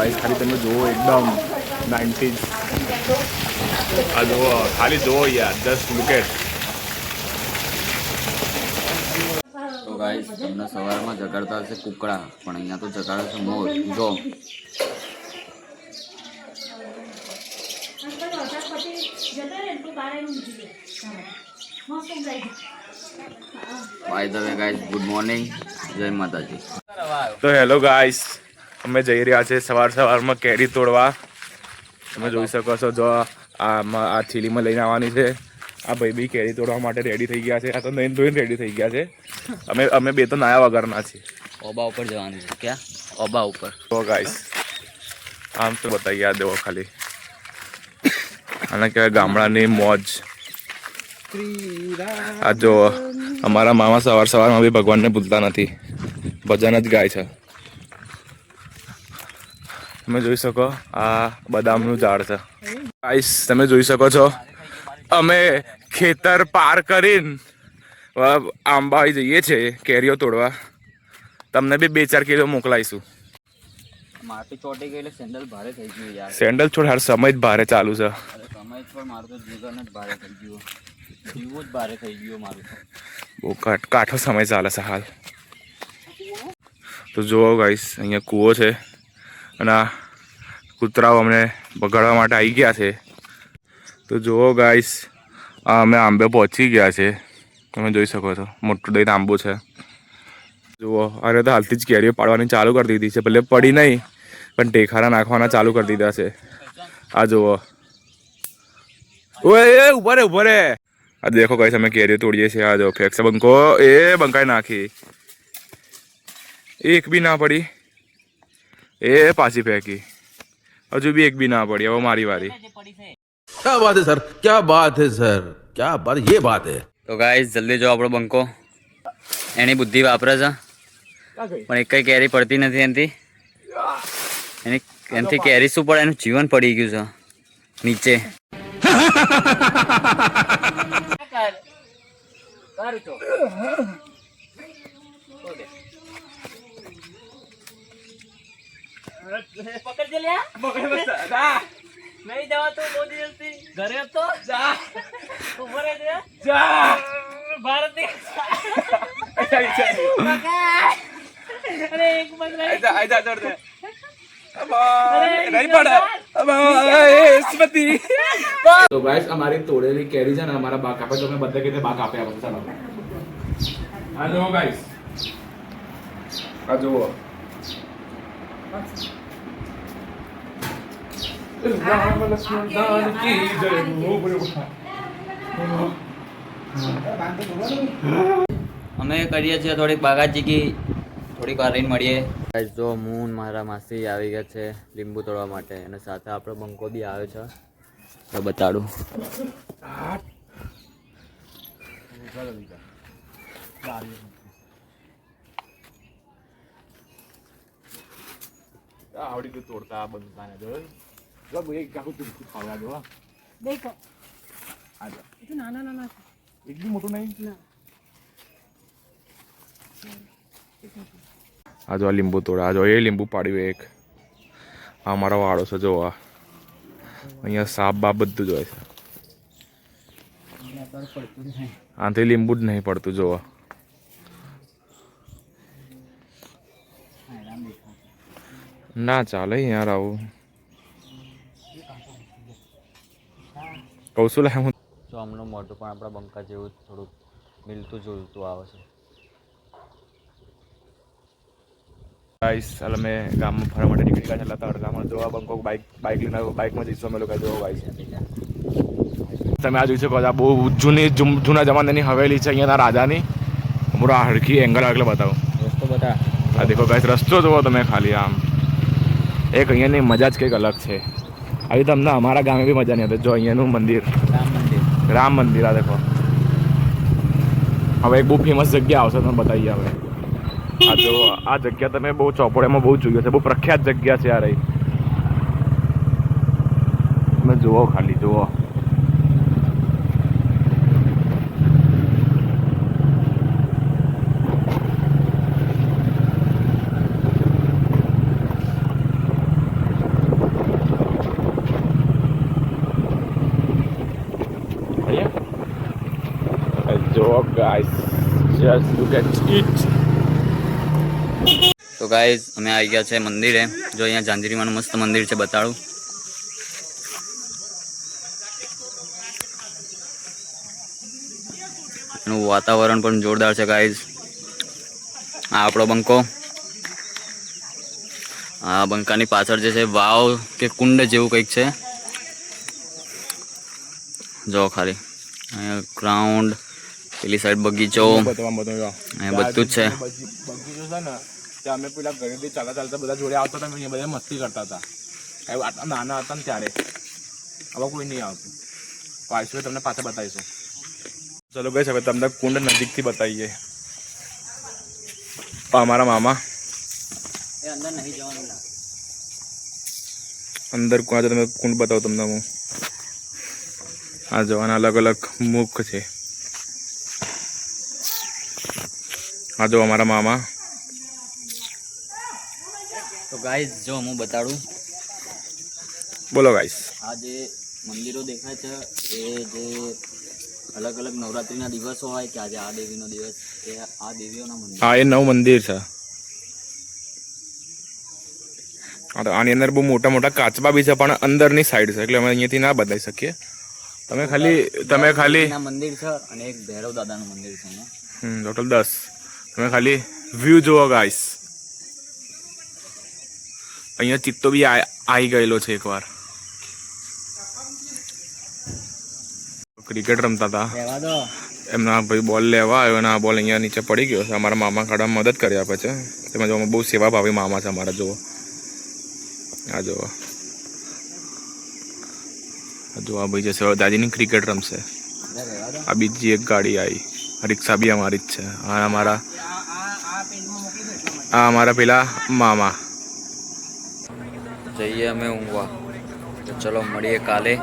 Guys ખાલી તમે જુઓ એકદમ 90s આ જુઓ ખાલી જુઓ યાર જસ્ટ લુક એટ તો ગાઈસ તમને સવારમાં જગાડતા હશે કુકડા પણ અહીંયા તો જગાડે છે મોર જો by the way guys good morning જય માતાજી. તો હેલો ગાઈસ અમે જઈ રહ્યા છે સવારમાં કેરી તોડવા. તમે જોઈ શકો છો જો આ થેલીમાં લઈને આવવાની છે. આ ભાઈ બી કેરી તોડવા માટે રેડી થઈ ગયા છે. આ તો નહીં ધોઈને રેડી થઈ ગયા છે. અમે બે તો નાયા વગરના છીએ. ઓબા ઉપર જવાનું છે. ક્યાં ઓબા ઉપર? તો ગાઈસ આમ તો બતાવી યાદ દેવો ખાલી આને કહેવાય ગામડાની મોજ. આ જો અમારા મામા સવારમાં બી ભગવાનને ભૂલતા નથી, ભજન જ ગાય છે. તમે જોઈ શકો આ બદામનું ઝાડ છે. ગાઈસ તમે જોઈ શકો છો અમે ખેતર પાર કરીને આંબાઈ જઈએ છીએ કેરીઓ તોડવા. તમને બી 2-4 કિલો મોકલાઈશું. માટી ચોટી ગઈ એટલે સેન્ડલ ભારે થઈ ગયું યાર. સેન્ડલ છોડ હાર સમય જ ભારે ચાલુ છે. સમય પણ મારું તો જીવન જ ભારે થઈ ગયું. જીવું જ ભારે થઈ ગયું મારું તો. બહુ કાઠો સમય ચાલે છે હાલ. તો જુઓ ગાઈસ અહીંયા કૂવો છે અને આ કૂતરાઓ અમને બગાડવા માટે આવી ગયા છે. તો જુઓ ગાઈસ અમે આંબે પહોંચી ગયા છે. તમે જોઈ શકો છો મોટું દહીં આંબો છે. જુઓ અરે તો હાલથી જ કેરીઓ પાડવાની ચાલુ કરી દીધી છે. ભલે પડી નહીં પણ ટેખારા નાખવાના ચાલુ કરી દીધા છે. આ જુઓ ઓએ ઉભા રે આ દેખો ગાઈસ અમે કેરીઓ તોડીએ છીએ. આ જો ફેંકશે બંકો એ બંકાઈ નાખી. એક બી ના પડી એ પાછી ફેંકી. હજુ બી એક બી ના પડી. હવે મારી વારી. क्या बात है सर, क्या बात है सर, क्या बात, ये बात है. તો ગાઈસ જલ્દી જો આપણો બંકો એની બુદ્ધિ વાપરે છે પણ એક કઈ કેરી પડતી નથી એનાથી કેરી શું પડે એનું જીવન પડી ગયું છે નીચે. नहीं जावा तो बहुत जल्दी घरे तो जा ऊपर है जा भारत अरे एक मत नहीं ऐसा छोड़ दे नहीं पड़ा अब स्मृति. તો ગાઈસ અમારી તોડેલી કેરી છે ને અમારા બા કાપે તો અમે બધા કીધે બા કાપે આપણે. ચાલો આ જુઓ ગાઈસ આ જુઓ રામ લક્ષ્મણ જાનકી જય હો અમે કરીએ છીએ થોડીક બાગાજી કી થોડીક વાર રહીને મળીએ. જો હું મારા માસી આવી ગયા છે લીંબુ તોડવા માટે અને સાથે આપણો બંકો બી આવ્યો છે તો બતાડું. આવડી ગયું તોડતા બંકાને જોઈ એક આખું તું ખાવા દો. देखो આ itu नाना नाना એક બી મોટું નહીં. આ જો આ લીંબુ તોડા. આ જો એ લીંબુ પાડ્યું એક. આ અમારો વાળો છે જો આ અહીંયા સાપ બાપ બધું જ હોય છે. આથી લીંબુ જ નહીં પડતું જોવા. ના ચાલે યાર આવું. કહું છું લે હું તો આમનું મોઢું પણ આપણા બંકા જેવું થોડુંક મિલતું જુલતું આવે છે. ગાઈસ હાલ અમે ગામમાં ફરવા માટે નીકળી ગયા છે. એટલે તડકામાં જોવા બંકો બાઇક લઈને બાઇકમાં જઈશું અમે લોકો. જોવા ગાઈસ તમે આ જોઈ શકો છો આ બહુ જૂના જમાનાની હવેલી છે અહીંયાના રાજાની. પૂરો હરખી એંગલ આગળ બતાવો રસ્તો બતા. આ દેખો ગાઈસ રસ્તો જુઓ તમે ખાલી આમ. એક અહીંયાની મજા જ કંઈક અલગ છે. આવી તમને અમારા ગામે બી મજા નહીં આવતી. જો અહીંયાનું મંદિર રામ મંદિર આ દેખો. હવે એક બહુ ફેમસ જગ્યા આવશે તમે બતાવીએ હવે. આ જો આ જગ્યા તમે બહુ ચોપડીમાં બહુ જોયું છે. બહુ પ્રખ્યાત જગ્યા છે આ રહી. તમે જુઓ ખાલી જુઓ. Guys just look at it. તો ગાઈઝ અમે આવી ગયા છે મંદિરે. જો અહીંયા ઝાંઝરીમાનું મસ્ત મંદિર છે, બતાડું. એનું વાતાવરણ પણ જોરદાર છે ગાઈઝ. આ આપણો બંકો. આ બંકાની પાછળ જે છે વાવ કે કુંડ જેવું કંઈક છે. જો ખાલી અહીંયા ગ્રાઉન્ડ, પેલી સાઈડ બગીચો, અહીંયા બધું જ છે. બગીચો છે ને ત્યાં અમે પેલા ઘરેથી ચાલતા બધા જોડે આવતા હતા, અહીંયા બધા મસ્તી કરતા હતા. આટલા નાના હતા ને ત્યારે. હવે કોઈ નહીં આવતું. પાછું તમને પાછા બતાવીશું. ચલો ગઈ હવે તમને કુંડ નજીકથી બતાવીએ. અમારા મામા અંદર નહીં જવાનું. અંદર કોણ તમે કુંડ બતાવો તમને હું. આ જવાના અલગ અલગ મુખ છે. આ જો અમારા મામા. તો ગાઈઝ જો હું બતાડું. બોલો ગાઈસ. આ જે મંદિરો દેખાય છે એ જે અલગ અલગ નવરાત્રિના દિવસો હોય કે આજે આ દેવીનો દિવસ, એ આ દેવીઓના મંદિર. હા, એ નવ મંદિર છે. હા, તો આની અંદર બહુ મોટા મોટા કાચબા બી છે, પણ અંદરની સાઈડ છે એટલે અમે અહીંયાથી ના બતાવી શકીએ. તમે ખાલી ના મંદિર છે અને એક ભૈરવ દાદાનું મંદિર છે ને. ટોટલ 10. તમે ખાલી વ્યૂ જુઓ ગાઈસ. અહીંયા ચિત્તો બી આવી ગયેલો છે એકવાર. ક્રિકેટ રમતા હતા, રહેવા દો. એમના ભાઈ બોલ લેવા આવ્યો અને આ બોલ અહીંયા નીચે પડી ગયો છે. અમારા મામા કાઢવામાં મદદ કરી આપે છે. તેમાં જો બહુ સેવાભાવી મામા છે અમારા. જુઓ, આ જુઓ, આ ભાઈ જે સેવા દાદીની ક્રિકેટ રમશે. આ બીજી એક ગાડી આવી, રિક્ષા બી અમારી જ છે. આ અમારા પેલા મામા. જઈએ અમે ઊંઘવા. તો ચલો મળીએ કાલે.